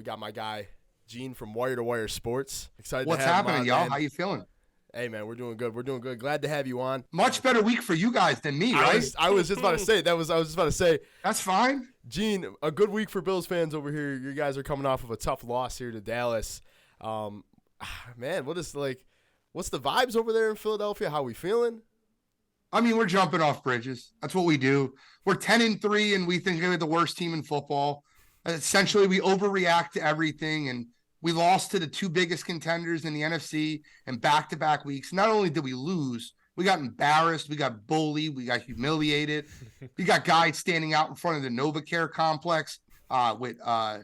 We got my guy, Gene from Wire2Wire Sports. Excited What's to have happening, him on, y'all? man. How you feeling? Hey, man, we're doing good. We're doing good. Glad to have you on. Much better week for you guys than me, right? I was just about to say I was just about to say. That's fine. Gene, a good week for Bills fans over here. You guys are coming off of a tough loss here to Dallas. Man, what's the vibes over there in Philadelphia? How we feeling? I mean, we're jumping off bridges. That's what we do. We're 10-3, and we think we're the worst team in football. Essentially, we overreact to everything, and we lost to the two biggest contenders in the NFC in back-to-back weeks. Not only did we lose, we got embarrassed, we got bullied, we got humiliated. We got guys standing out in front of the NovaCare complex with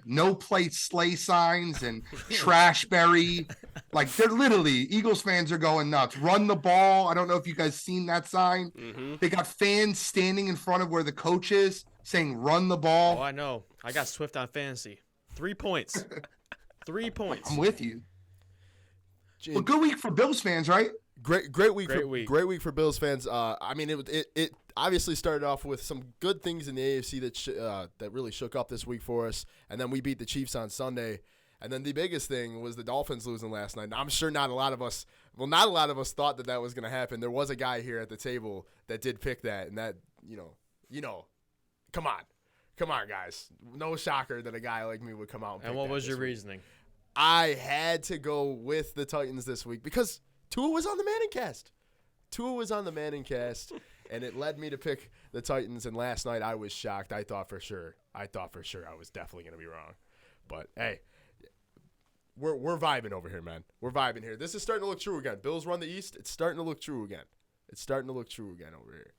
no plate slay signs and Trashberry. Like, they're literally, Eagles fans are going nuts. Run the ball. I don't know if you guys seen that sign. Mm-hmm. They got fans standing in front of where the coach is saying, run the ball. Oh, I know. I got Swift on fantasy. 3 points. 3 points. I'm with you. Well, good week for Bills fans, right? Great week for Bills fans. I mean, it obviously started off with some good things in the AFC that really shook up this week for us, and then we beat the Chiefs on Sunday. And then the biggest thing was the Dolphins losing last night. I'm sure not a lot of us thought that was going to happen. There was a guy here at the table that did pick that, and that, come on, guys. No shocker that a guy like me would come out and pick And what that was your this week. reasoning? I had to go with the Titans this week because Tua was on the Manning cast. And it led me to pick the Titans. And last night I was shocked. I thought for sure I was definitely going to be wrong. But, hey, we're vibing over here, man. We're vibing here. This is starting to look true again. Bills run the East. It's starting to look true again. Over here.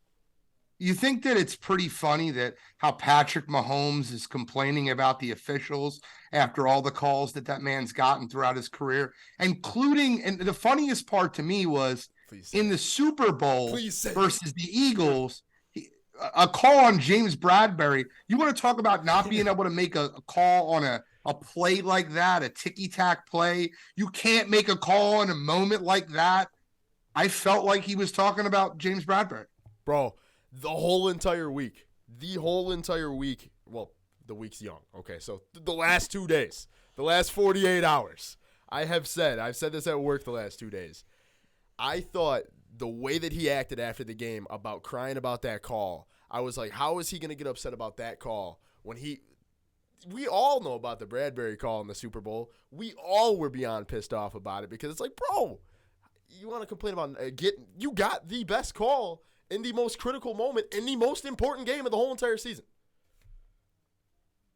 You think that it's pretty funny that how Patrick Mahomes is complaining about the officials after all the calls that man's gotten throughout his career, including, and the funniest part to me was in the Super Bowl versus the Eagles, a call on James Bradbury. You want to talk about not being able to make a call on a play like that, a ticky-tack play. You can't make a call in a moment like that. I felt like he was talking about James Bradbury. Bro, the whole entire week, well, the week's young. Okay, so the last 2 days, the last 48 hours, I've said this at work the last 2 days. I thought the way that he acted after the game about crying about that call, I was like, how is he going to get upset about that call when we all know about the Bradbury call in the Super Bowl. We all were beyond pissed off about it because it's like, bro, you want to complain about you got the best call in the most critical moment in the most important game of the whole entire season.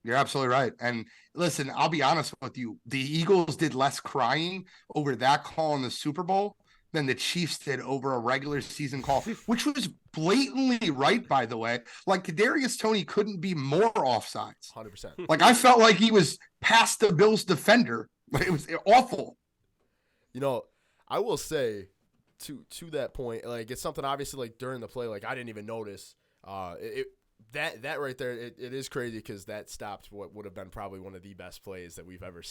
You're absolutely right. And listen, I'll be honest with you. The Eagles did less crying over that call in the Super Bowl than the Chiefs did over a regular season call, which was blatantly right, by the way. Like, Kadarius Toney couldn't be more offsides. 100%. Like, I felt like he was past the Bills defender. It was awful. I will say to that point, like, it's something obviously like during the play, like I didn't even notice. That right there, it is crazy because that stopped what would have been probably one of the best plays that we've ever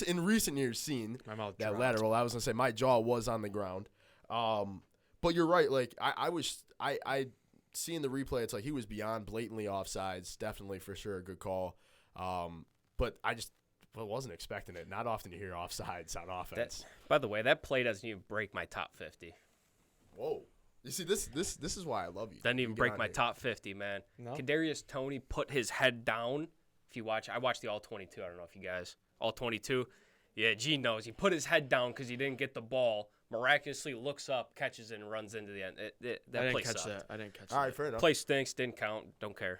in recent years seen. My mouth that dropped. lateral. I was gonna say my jaw was on the ground. But you're right. Like I seeing the replay, it's like he was beyond blatantly offsides. Definitely for sure a good call. But I wasn't expecting it. Not often you hear offsides on offense. By the way, that play doesn't even break my top 50. Whoa. You see, this is why I love you. Doesn't even break my top 50, man. No? Kadarius Toney put his head down. If you watch, I watched the All 22. I don't know if you guys All 22. Yeah, Gene knows. He put his head down because he didn't get the ball. Miraculously looks up, catches it, and runs into the end. That play sucked. I didn't catch that. All right, fair enough. Play stinks. Didn't count. Don't care.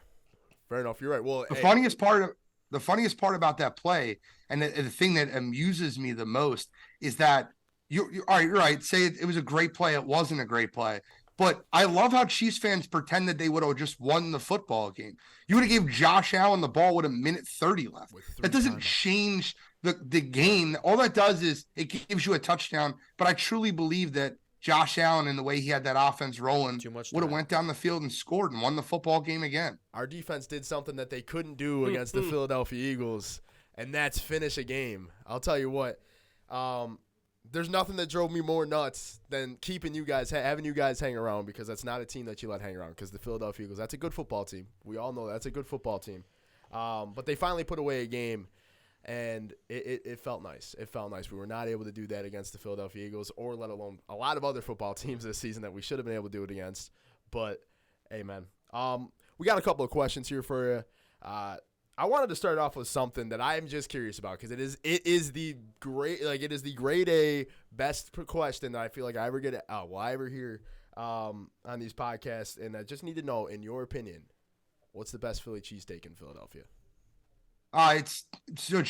Fair enough. You're right. Well, The funniest part about that play, and the thing that amuses me the most, is that you're all right. You're right. Say it was a great play. It wasn't a great play. But I love how Chiefs fans pretend that they would have just won the football game. You would have gave Josh Allen the ball with a minute 30 left. That doesn't change the game. All that does is it gives you a touchdown. But I truly believe that Josh Allen and the way he had that offense rolling would have went down the field and scored and won the football game again. Our defense did something that they couldn't do against the Philadelphia Eagles, and that's finish a game. I'll tell you what. There's nothing that drove me more nuts than keeping you guys, having you guys hang around, because that's not a team that you let hang around, because the Philadelphia Eagles, that's a good football team. We all know that's a good football team. But they finally put away a game. And it felt nice. It felt nice. We were not able to do that against the Philadelphia Eagles, or let alone a lot of other football teams this season that we should have been able to do it against. But, hey, man, we got a couple of questions here for you. I wanted to start off with something that I'm just curious about, because it is the grade A best question that I feel like I ever hear on these podcasts, and I just need to know, in your opinion, what's the best Philly cheesesteak in Philadelphia? It's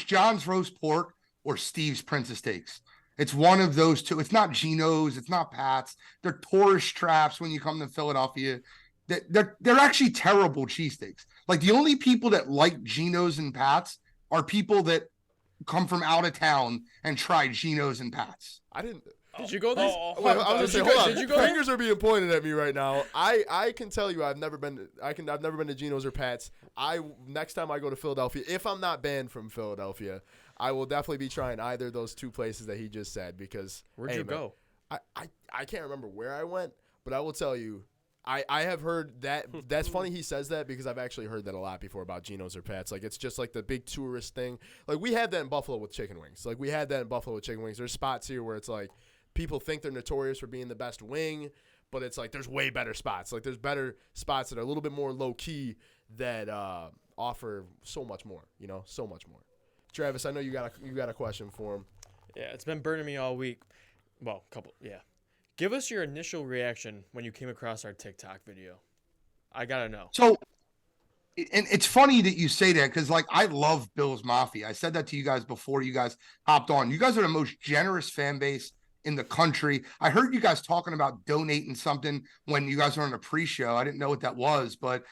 John's roast pork or Steve's Princess Steaks. It's one of those two. It's not Geno's. It's not Pat's. They're tourist traps when you come to Philadelphia. They're actually terrible cheesesteaks. Like, the only people that like Geno's and Pat's are people that come from out of town and try Geno's and Pat's. I didn't. Did you go there? Hold on. Did you go Fingers are being pointed at me right now. I can tell you I've never been to Geno's or Pat's. Next time I go to Philadelphia, if I'm not banned from Philadelphia, I will definitely be trying either of those two places that he just said, because Where'd you go? I can't remember where I went, but I will tell you, I have heard that. That's funny he says that, because I've actually heard that a lot before about Geno's or Pat's. Like, it's just like the big tourist thing. Like, we had that in Buffalo with chicken wings. There's spots here where it's like, people think they're notorious for being the best wing, but it's like there's way better spots. Like, there's better spots that are a little bit more low-key that offer so much more, so much more. Travis, I know you got a question for him. Yeah, it's been burning me all week. Well, Give us your initial reaction when you came across our TikTok video. I got to know. So, and it's funny that you say that, because, like, I love Bills Mafia. I said that to you guys before you guys hopped on. You guys are the most generous fan base in the country. I heard you guys talking about donating something when you guys were on a pre-show. I didn't know what that was, but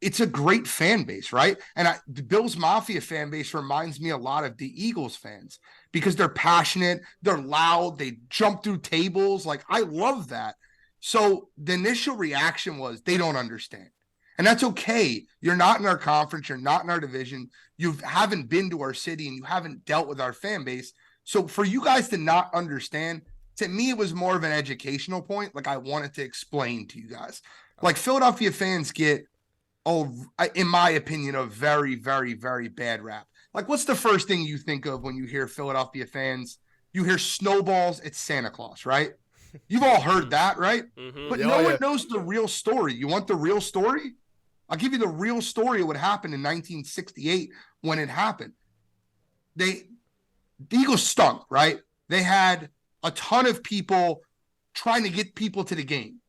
it's a great fan base, right? And the Bills Mafia fan base reminds me a lot of the Eagles fans, because they're passionate, they're loud, they jump through tables. Like, I love that. So the initial reaction was, they don't understand. And that's okay. You're not in our conference, you're not in our division, you haven't been to our city, and you haven't dealt with our fan base. So for you guys to not understand, to me, it was more of an educational point. Like, I wanted to explain to you guys. Like, Philadelphia fans get, in my opinion, a very, very, very bad rap. Like, what's the first thing you think of when you hear Philadelphia fans? You hear snowballs, it's Santa Claus, right? You've all heard that, right? Mm-hmm. But no one knows the real story. You want the real story? I'll give you the real story of what happened in 1968 when it happened. The Eagles stunk, right? They had a ton of people trying to get people to the game.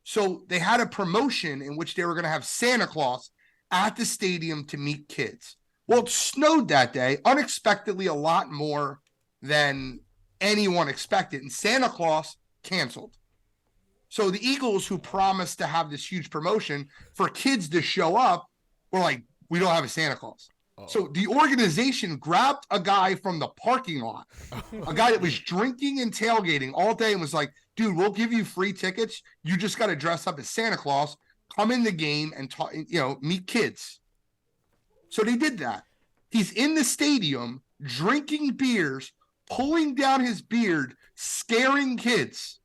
So they had a promotion in which they were going to have Santa Claus at the stadium to meet kids. Well, it snowed that day, unexpectedly, a lot more than anyone expected, and Santa Claus canceled. So the Eagles, who promised to have this huge promotion for kids to show up, were like, we don't have a Santa Claus. Uh-oh. So the organization grabbed a guy from the parking lot, a guy that was drinking and tailgating all day, and was like, dude, we'll give you free tickets. You just got to dress up as Santa Claus, come in the game, and meet kids. So they did that. He's in the stadium drinking beers, pulling down his beard, scaring kids.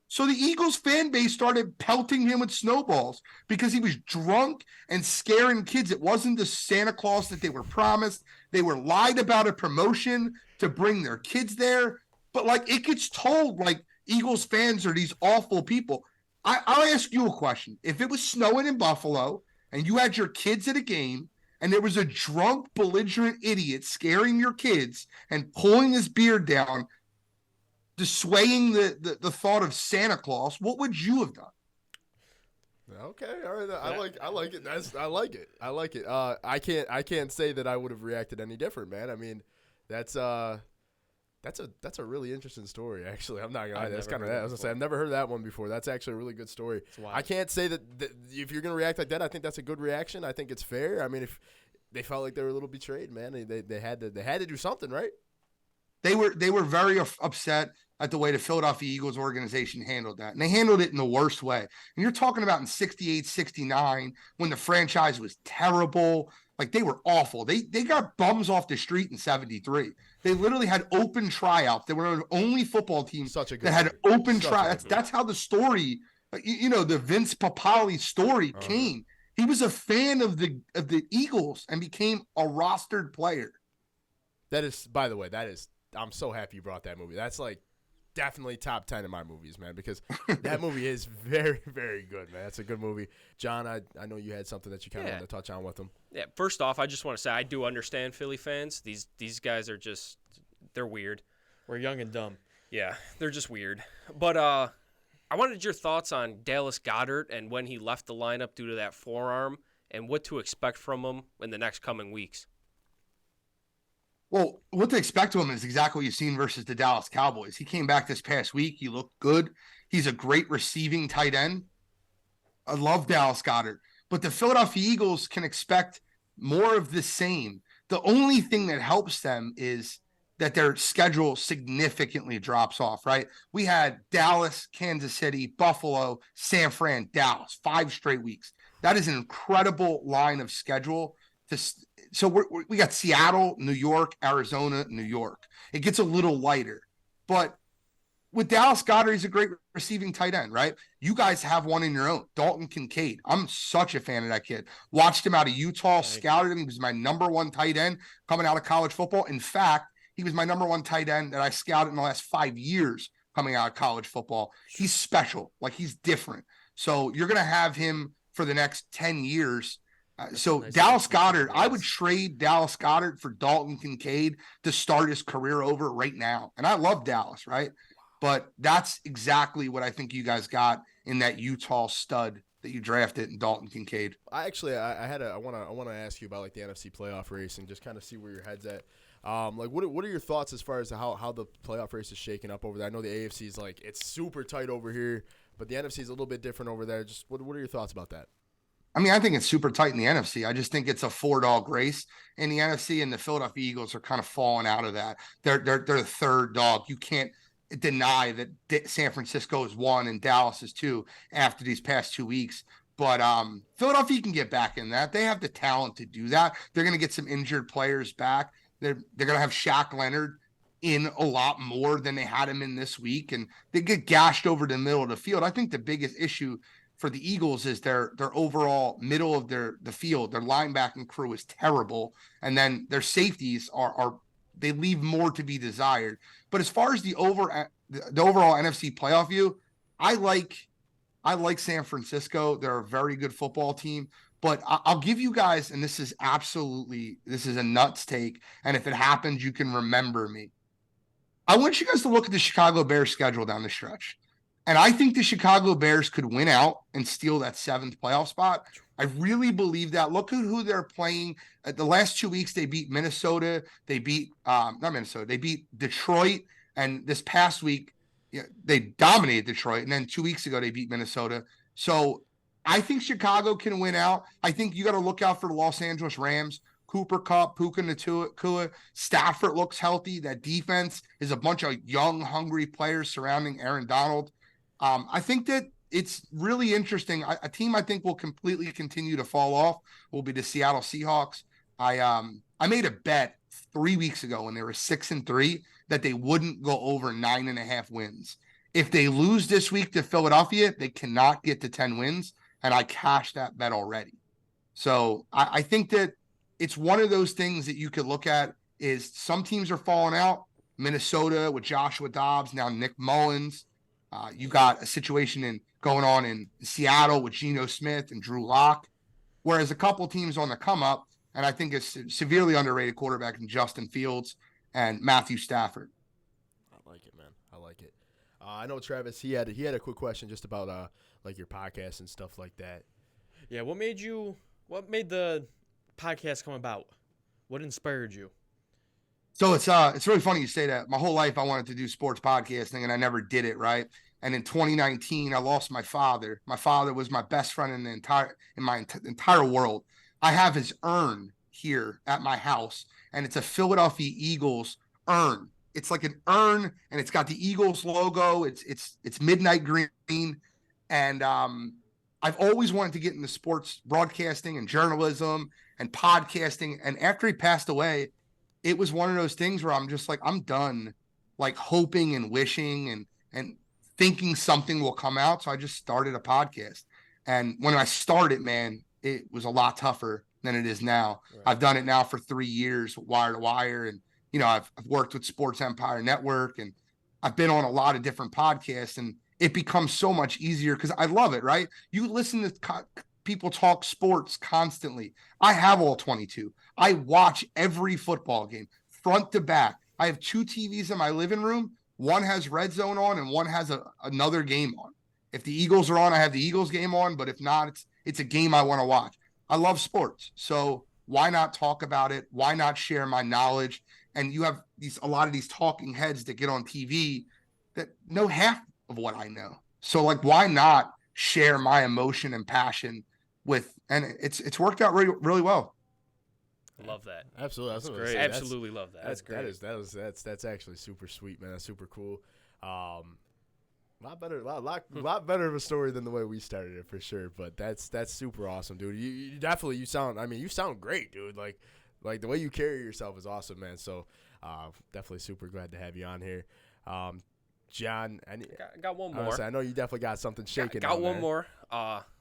So the Eagles fan base started pelting him with snowballs because he was drunk and scaring kids. It wasn't the Santa Claus that they were promised. They were lied about a promotion to bring their kids there. But, like, it gets told, like, Eagles fans are these awful people. I'll ask you a question. If it was snowing in Buffalo and you had your kids at a game and there was a drunk, belligerent idiot scaring your kids and pulling his beard down, dissuading the thought of Santa Claus, what would you have done? Okay, all right. I like it. I like it. I can't say that I would have reacted any different, man. I mean, that's a really interesting story, actually. I'm not gonna lie. That's kind of that. I was gonna say I've never heard that one before. That's actually a really good story. I can't say that if you're gonna react like that, I think that's a good reaction. I think it's fair. I mean, if they felt like they were a little betrayed, man, they had to do something, right? They were very upset at the way the Philadelphia Eagles organization handled that. And they handled it in the worst way. And you're talking about in 68, 69, when the franchise was terrible. Like, they were awful. They got bums off the street in 73. They literally had open tryouts. They were the only football team that had open tryouts. That's how the story, the Vince Papale story came. He was a fan of the Eagles and became a rostered player. That is, by the way, I'm so happy you brought that movie. That's like definitely top 10 in my movies, man, because that movie is very, very good, man. That's a good movie. John, I know you had something that you kind of wanted to touch on with them. Yeah, first off, I just want to say I do understand Philly fans. These guys are just, they're weird. We're young and dumb. Yeah, they're just weird. But I wanted your thoughts on Dallas Goedert and when he left the lineup due to that forearm and what to expect from him in the next coming weeks. Well, what to expect to him is exactly what you've seen versus the Dallas Cowboys. He came back this past week. He looked good. He's a great receiving tight end. I love Dallas Goedert. But the Philadelphia Eagles can expect more of the same. The only thing that helps them is that their schedule significantly drops off, right? We had Dallas, Kansas City, Buffalo, San Fran, Dallas, 5 straight weeks. That is an incredible line of schedule. So we got Seattle, New York, Arizona, New York. It gets a little lighter. But with Dallas Goedert, he's a great receiving tight end, right? You guys have one in your own, Dalton Kincaid. I'm such a fan of that kid. Watched him out of Utah, scouted him. He was my number 1 tight end coming out of college football. In fact, he was my number 1 tight end that I scouted in the last 5 years coming out of college football. He's special. Like, he's different. So you're going to have him for the next 10 years. So nice. Dallas Goedert, I would trade Dallas Goedert for Dalton Kincaid to start his career over right now. And I love Dallas, right? But that's exactly what I think you guys got in that Utah stud that you drafted in Dalton Kincaid. I want to ask you about like the NFC playoff race and just kind of see where your head's at. Like what are your thoughts as far as how the playoff race is shaking up over there? I know the AFC is like it's super tight over here, but the NFC is a little bit different over there. Just what are your thoughts about that? I mean, I think it's super tight in the NFC. I just think it's a 4-dog race in the NFC, and the Philadelphia Eagles are kind of falling out of that. They're the third dog. You can't deny that San Francisco is 1 and Dallas is 2 after these past 2 weeks. But Philadelphia can get back in that. They have the talent to do that. They're going to get some injured players back. They're going to have Shaq Leonard in a lot more than they had him in this week, and they get gashed over the middle of the field. I think the biggest issue for the Eagles is their overall middle of the field. Their linebacking crew is terrible, and then their safeties are they leave more to be desired. But as far as the overall NFC playoff view, I like San Francisco. They're a very good football team. But I'll give you guys, and this is a nuts take, and if it happens, you can remember me. I want you guys to look at the Chicago Bears schedule down the stretch. And I think the Chicago Bears could win out and steal that 7th playoff spot. I really believe that. Look at who they're playing. The last 2 weeks, they beat Minnesota. They beat not Minnesota. They beat Detroit. And this past week, they dominated Detroit. And then 2 weeks ago, they beat Minnesota. So I think Chicago can win out. I think you got to look out for the Los Angeles Rams. Cooper Kupp, Puka Nacua, Stafford looks healthy. That defense is a bunch of young, hungry players surrounding Aaron Donald. I think that it's really interesting. A team I think will completely continue to fall off will be the Seattle Seahawks. I made a bet 3 weeks ago when they were 6-3 that they wouldn't go over 9.5 wins. If they lose this week to Philadelphia, they cannot get to 10 wins, and I cashed that bet already. So I think that it's one of those things that you could look at is some teams are falling out. Minnesota with Joshua Dobbs, now Nick Mullins. You got a situation going on in Seattle with Geno Smith and Drew Lock, whereas a couple teams on the come up, and I think it's severely underrated quarterback in Justin Fields and Matthew Stafford. I like it, man. I like it. I know Travis. He had a quick question just about like your podcast and stuff like that. Yeah, what made the podcast come about? What inspired you? So it's really funny you say that. My whole life I wanted to do sports podcasting, and I never did it, right? And in 2019, I lost my father. My father was my best friend in my entire world. I have his urn here at my house, and it's a Philadelphia Eagles urn. It's like an urn, and it's got the Eagles logo. It's midnight green, and I've always wanted to get into sports broadcasting and journalism and podcasting. And after he passed away, it was one of those things where I'm just like, I'm done, like hoping and wishing and thinking something will come out. So I just started a podcast. And when I started, man, it was a lot tougher than it is now. Right. I've done it now for 3 years, Wire2Wire. And, I've worked with Sports Empire Network, and I've been on a lot of different podcasts, and it becomes so much easier because I love it, right? You listen to people talk sports constantly. I have all 22. I watch every football game front to back. I have 2 TVs in my living room. One has Red Zone on and one has another game on. If the Eagles are on, I have the Eagles game on, but if not, it's a game I want to watch. I love sports. So why not talk about it? Why not share my knowledge? And you have a lot of these talking heads that get on TV that know half of what I know. So like, why not share my emotion and passion and it's worked out really, really well. Love that. Absolutely. That's great. Absolutely love that. That's great. That's actually super sweet, man. That's super cool. A lot better of a story than the way we started it, for sure. But that's super awesome, dude. You definitely, you sound great, dude. Like the way you carry yourself is awesome, man. So definitely super glad to have you on here. John, I got one more. Honestly, I know you definitely got something shaking. Got one more.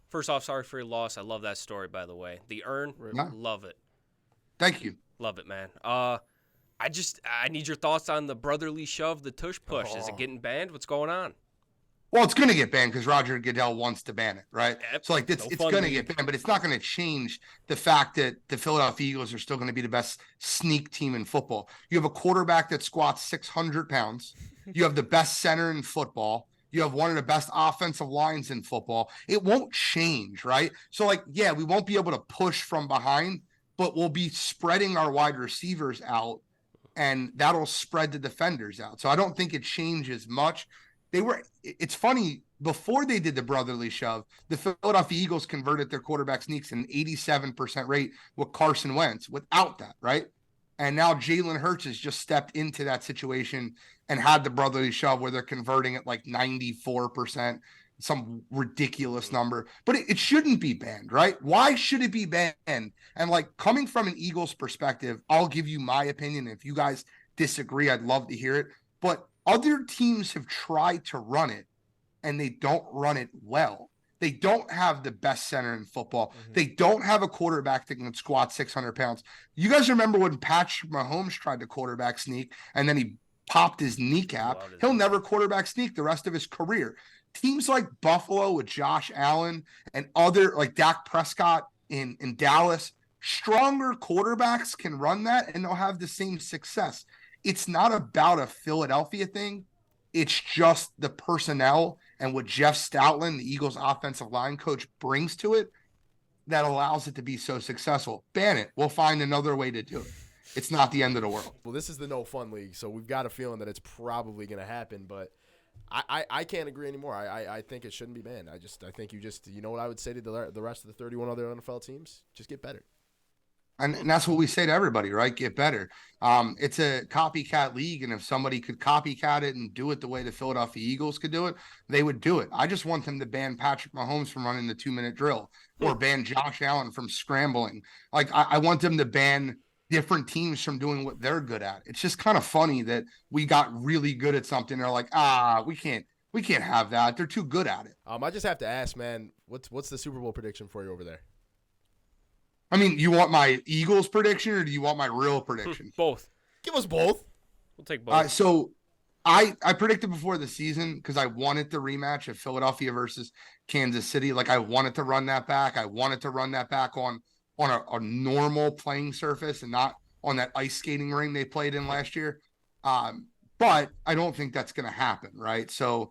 First off, sorry for your loss. I love that story, by the way. The urn, love it. Thank you. Love it, man. I need your thoughts on the brotherly shove, the tush push. Is it getting banned? What's going on? Well, it's going to get banned because Roger Goodell wants to ban it, right? Yep. So, like, it's going to get banned, but it's not going to change the fact that the Philadelphia Eagles are still going to be the best sneak team in football. You have a quarterback that squats 600 pounds. You have the best center in football. You have one of the best offensive lines in football. It won't change, right? So, like, yeah, we won't be able to push from behind, but we'll be spreading our wide receivers out, and that'll spread the defenders out. So I don't think it changes much. It's funny, before they did the brotherly shove, the Philadelphia Eagles converted their quarterback sneaks at an 87% rate with Carson Wentz without that, right? And now Jalen Hurts has just stepped into that situation and had the brotherly shove where they're converting at like 94%, some ridiculous number. But it shouldn't be banned, right? Why should it be banned? And like, coming from an Eagles perspective, I'll give you my opinion. If you guys disagree, I'd love to hear it. But other teams have tried to run it, and they don't run it well. They don't have the best center in football. Mm-hmm. They don't have a quarterback that can squat 600 pounds. You guys remember when Patrick Mahomes tried to quarterback sneak, and then he popped his kneecap? He'll never quarterback sneak the rest of his career. Teams like Buffalo with Josh Allen and other, like Dak Prescott in Dallas, stronger quarterbacks can run that, and they'll have the same success. It's not about a Philadelphia thing. It's just the personnel and what Jeff Stoutland, the Eagles offensive line coach, brings to it that allows it to be so successful. Ban it. We'll find another way to do it. It's not the end of the world. Well, this is the no fun league, so we've got a feeling that it's probably going to happen, but I can't agree anymore. I think it shouldn't be banned. I think you know what I would say to the rest of the 31 other NFL teams? Just get better. And that's what we say to everybody, right? Get better. It's a copycat league, and if somebody could copycat it and do it the way the Philadelphia Eagles could do it, they would do it. I just want them to ban Patrick Mahomes from running the 2-minute drill, or ban Josh Allen from scrambling. Like, I want them to ban different teams from doing what they're good at. It's just kind of funny that we got really good at something. They're like, we can't have that. They're too good at it. I just have to ask, man, what's the Super Bowl prediction for you over there? I mean, you want my Eagles prediction, or do you want my real prediction? Both. Give us both. We'll take both. So I predicted before the season, because I wanted the rematch of Philadelphia versus Kansas City. Like, I wanted to run that back. I wanted to run that back on a normal playing surface and not on that ice skating ring they played in last year. But I don't think that's going to happen, right? So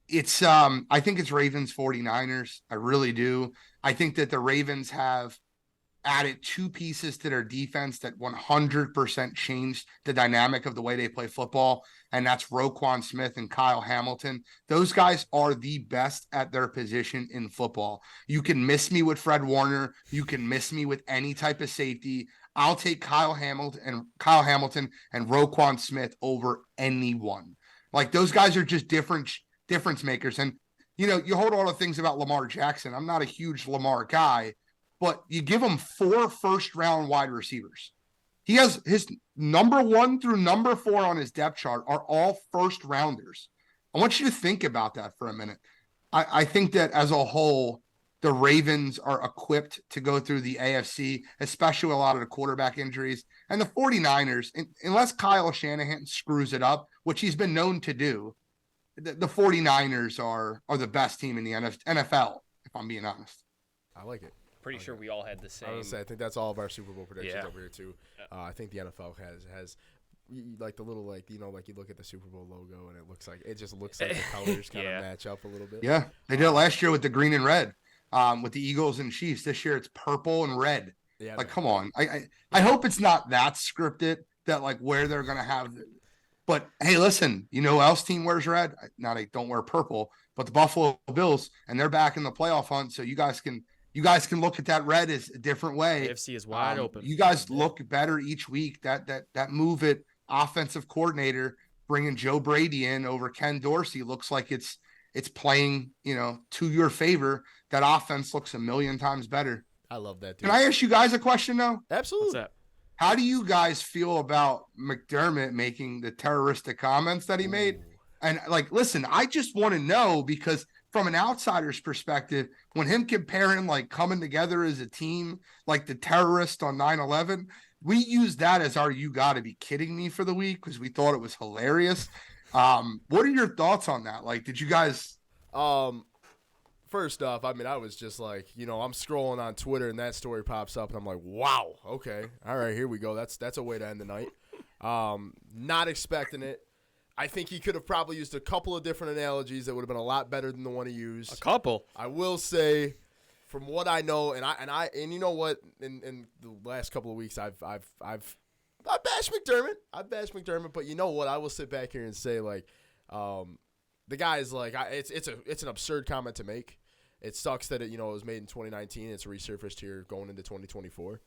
it's I think it's Ravens 49ers. I really do. I think that the Ravens have added 2 pieces to their defense that 100% changed the dynamic of the way they play football, and that's Roquan Smith and Kyle Hamilton. Those guys are the best at their position in football. You can miss me with Fred Warner. You can miss me with any type of safety. I'll take Kyle Hamilton and Roquan Smith over anyone. Like, those guys are just difference makers. And, you know, you hold all the things about Lamar Jackson. I'm not a huge Lamar guy, but you give him 4 first-round wide receivers. He has his number 1 through number 4 on his depth chart are all first-rounders. I want you to think about that for a minute. I think that as a whole, the Ravens are equipped to go through the AFC, especially with a lot of the quarterback injuries. And the 49ers, unless Kyle Shanahan screws it up, which he's been known to do, the 49ers are the best team in the NFL, if I'm being honest. I like it. Pretty sure we all had the same. I was gonna say, I think that's all of our Super Bowl predictions Yeah. over here too. I think the NFL has like the little like you look at the Super Bowl logo and it just looks like the colors kind Yeah. of match up a little bit. Yeah, they did it last year with the green and red, with the Eagles and Chiefs. This year it's purple and red. Yeah. Like, come on. I hope it's not that scripted that like where they're gonna have. But hey, listen, you know who else team wears red? Now they don't wear purple, but the Buffalo Bills, and they're back in the playoff hunt. So you guys can look at that red as a different way. AFC is wide open. You guys look better each week. That move at offensive coordinator, bringing Joe Brady in over Ken Dorsey, looks like it's playing, to your favor. That offense looks a million times better. I love that, dude. Can I ask you guys a question though? Absolutely. What's that? How do you guys feel about McDermott making the terroristic comments that he made? And like, listen, I just want to know, because from an outsider's perspective, when him comparing like coming together as a team, like the terrorist on 9/11, we used that as our "you got to be kidding me" for the week because we thought it was hilarious. What are your thoughts on that? Like, did you guys? First off, I mean, I was just like, I'm scrolling on Twitter and that story pops up and I'm like, wow, okay, all right, here we go. That's a way to end the night. Not expecting it. I think he could have probably used a couple of different analogies that would have been a lot better than the one he used. A couple. I will say, from what I know, and you know what, in the last couple of weeks, I've bashed McDermott. But you know what, I will sit back here and say, like, the guy is like, it's an absurd comment to make. It sucks that it was made in 2019. It's resurfaced here going into 2024.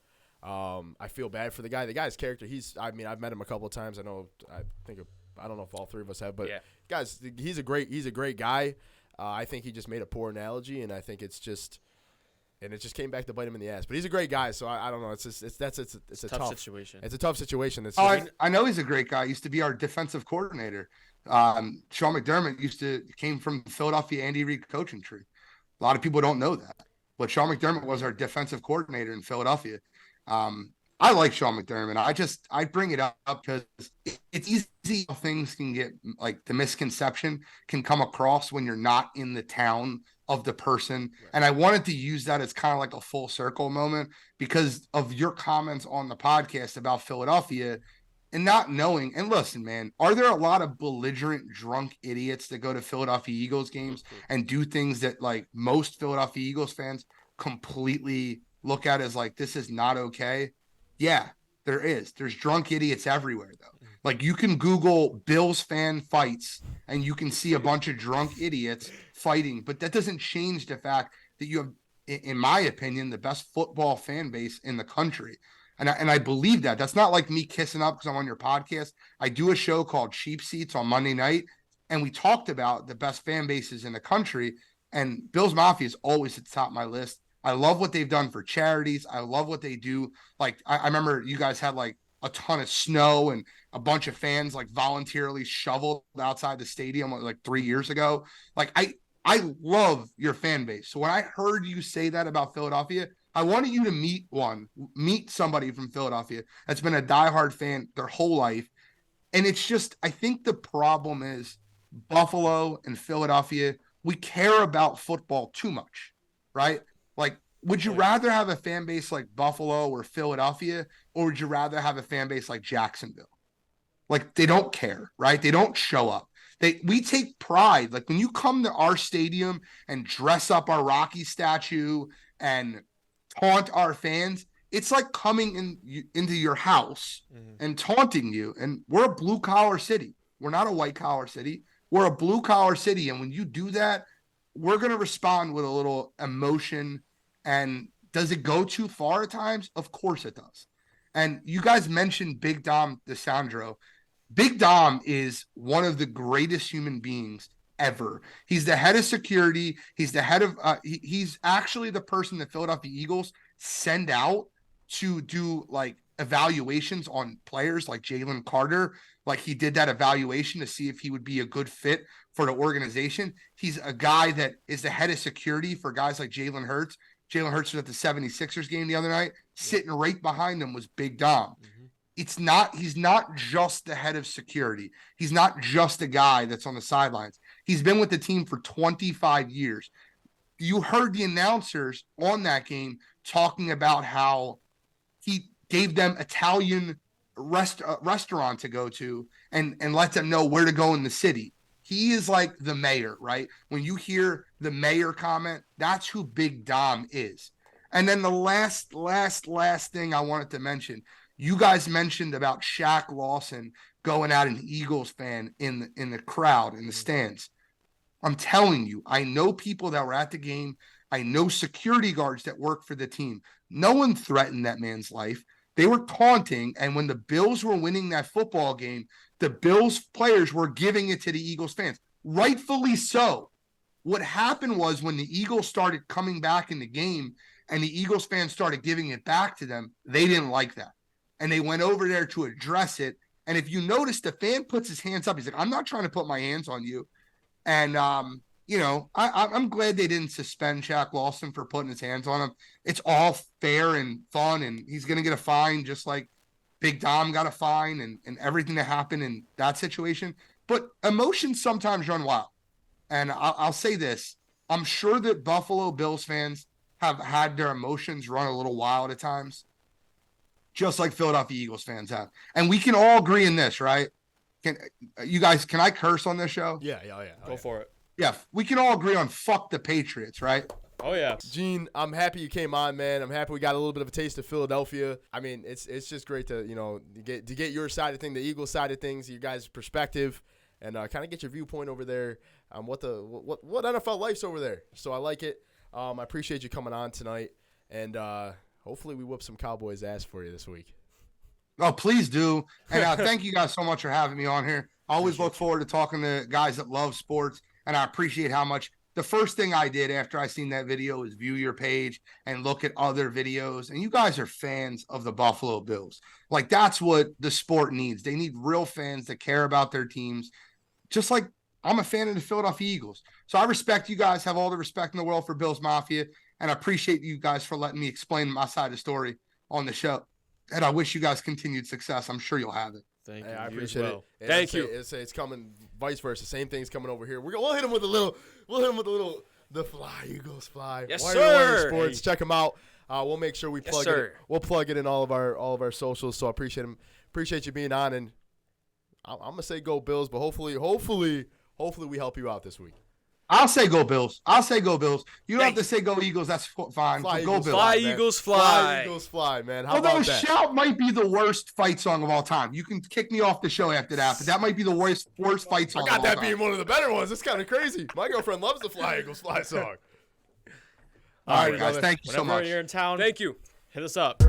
I feel bad for the guy. The guy's character. I've met him a couple of times. I don't know if all three of us have, but Yeah. guys, he's a great guy. I think he just made a poor analogy, and I think it just came back to bite him in the ass. But he's a great guy, so I don't know. It's a Tough situation. It's a tough situation. It's I know he's a great guy. He used to be our defensive coordinator. Sean McDermott came from the Philadelphia Andy Reid coaching tree. A lot of people don't know that, but Sean McDermott was our defensive coordinator in Philadelphia. I like Sean McDermott. I bring it up because it's easy how things can get, like, the misconception can come across when you're not in the town of the person. Right. And I wanted to use that as kind of like a full circle moment because of your comments on the podcast about Philadelphia and not knowing. And listen, man, are there a lot of belligerent drunk idiots that go to Philadelphia Eagles games and do things that, like, most Philadelphia Eagles fans completely look at as like, this is not okay? Yeah, there is. There's drunk idiots everywhere, though. Like, you can Google Bills fan fights and you can see a bunch of drunk idiots fighting, but that doesn't change the fact that you have, in my opinion, the best football fan base in the country. And I believe that. That's not like me kissing up because I'm on your podcast. I do a show called Cheap Seats on Monday night, and we talked about the best fan bases in the country, and Bills Mafia is always at the top of my list. I love what they've done for charities. I love what they do. Like, I remember you guys had like a ton of snow and a bunch of fans like voluntarily shoveled outside the stadium like 3 years ago. Like, I love your fan base. So when I heard you say that about Philadelphia, I wanted you to meet somebody from Philadelphia that's been a diehard fan their whole life. And it's just, I think the problem is Buffalo and Philadelphia, we care about football too much, right? Like, would you rather have a fan base like Buffalo or Philadelphia, or would you rather have a fan base like Jacksonville? Like, they don't care, right? They don't show up. We take pride. Like, when you come to our stadium and dress up our Rocky statue and taunt our fans, it's like coming into your house and taunting you. And we're a blue-collar city. We're not a white-collar city. We're a blue-collar city. And when you do that, we're going to respond with a little emotion. And does it go too far at times? Of course it does. And you guys mentioned Big Dom DeSandro. Big Dom is one of the greatest human beings ever. He's the head of security. He's the head of he's actually the person the Philadelphia Eagles send out to do like evaluations on players like Jalen Carter. Like he did that evaluation to see if he would be a good fit for the organization. He's a guy that is the head of security for guys like Jalen Hurts. Jalen Hurts was at the 76ers game the other night. Sitting right behind him was Big Dom. He's not just the head of security. He's not just a guy that's on the sidelines. He's been with the team for 25 years. You heard the announcers on that game talking about how he gave them Italian restaurant to go to and let them know where to go in the city. He is like the mayor, right? When you hear the mayor comment, that's who Big Dom is. And then the last thing I wanted to mention, you guys mentioned about Shaq Lawson going out an Eagles fan in the crowd, in the stands. I'm telling you, I know people that were at the game. I know security guards that work for the team. No one threatened that man's life. They were taunting, and when the Bills were winning that football game, the Bills players were giving it to the Eagles fans. Rightfully so. What happened was when the Eagles started coming back in the game and the Eagles fans started giving it back to them, they didn't like that. And they went over there to address it. And if you notice, the fan puts his hands up. He's like, I'm not trying to put my hands on you. And, I'm glad they didn't suspend Shaq Lawson for putting his hands on him. It's all fair and fun, and he's going to get a fine just like Big Dom got a fine and everything that happened in that situation. But emotions sometimes run wild. And I'll say this. I'm sure that Buffalo Bills fans have had their emotions run a little wild at times, just like Philadelphia Eagles fans have. And we can all agree in this, right? Can I curse on this show? Yeah. Go for it. Yeah, we can all agree on fuck the Patriots, right? Oh, yeah. Gene, I'm happy you came on, man. I'm happy we got a little bit of a taste of Philadelphia. I mean, it's just great to, get your side of things, the Eagles side of things, your guys' perspective, and kind of get your viewpoint over there on what NFL life's over there. So I like it. I appreciate you coming on tonight, and hopefully we whoop some Cowboys' ass for you this week. Oh, please do. And thank you guys so much for having me on here. I always look forward to talking to guys that love sports, and I appreciate how much. The first thing I did after I seen that video is view your page and look at other videos. And you guys are fans of the Buffalo Bills. Like, that's what the sport needs. They need real fans that care about their teams, just like I'm a fan of the Philadelphia Eagles. So I respect you guys, have all the respect in the world for Bills Mafia, and I appreciate you guys for letting me explain my side of the story on the show. And I wish you guys continued success. I'm sure you'll have it. Thank you. I You appreciate as well. it. Thank you. It's coming vice versa. Same thing's coming over here. We'll hit him with a little. The Fly Eagles Fly. Yes, Wire2Wire sir. Sports. Check them out. We'll make sure we Yes, plug sir. it. We'll plug it in all of our socials. So I appreciate you being on. And I'm gonna say go Bills, but hopefully we help you out this week. I'll say go Bills. You don't have to say go Eagles. That's fine. Fly Go Eagles Bills. Fly, man. Eagles, Fly fly. Eagles Fly, man. How Although about that? Shout might be the worst fight song of all time. You can kick me off the show after that, but that might be the worst fight song I got of all that time. being one of the better ones. It's kind of crazy. My girlfriend loves the Fly Eagles Fly song. All right, brother. guys. Thank you so Whenever much. you're in town, Thank you. hit us up.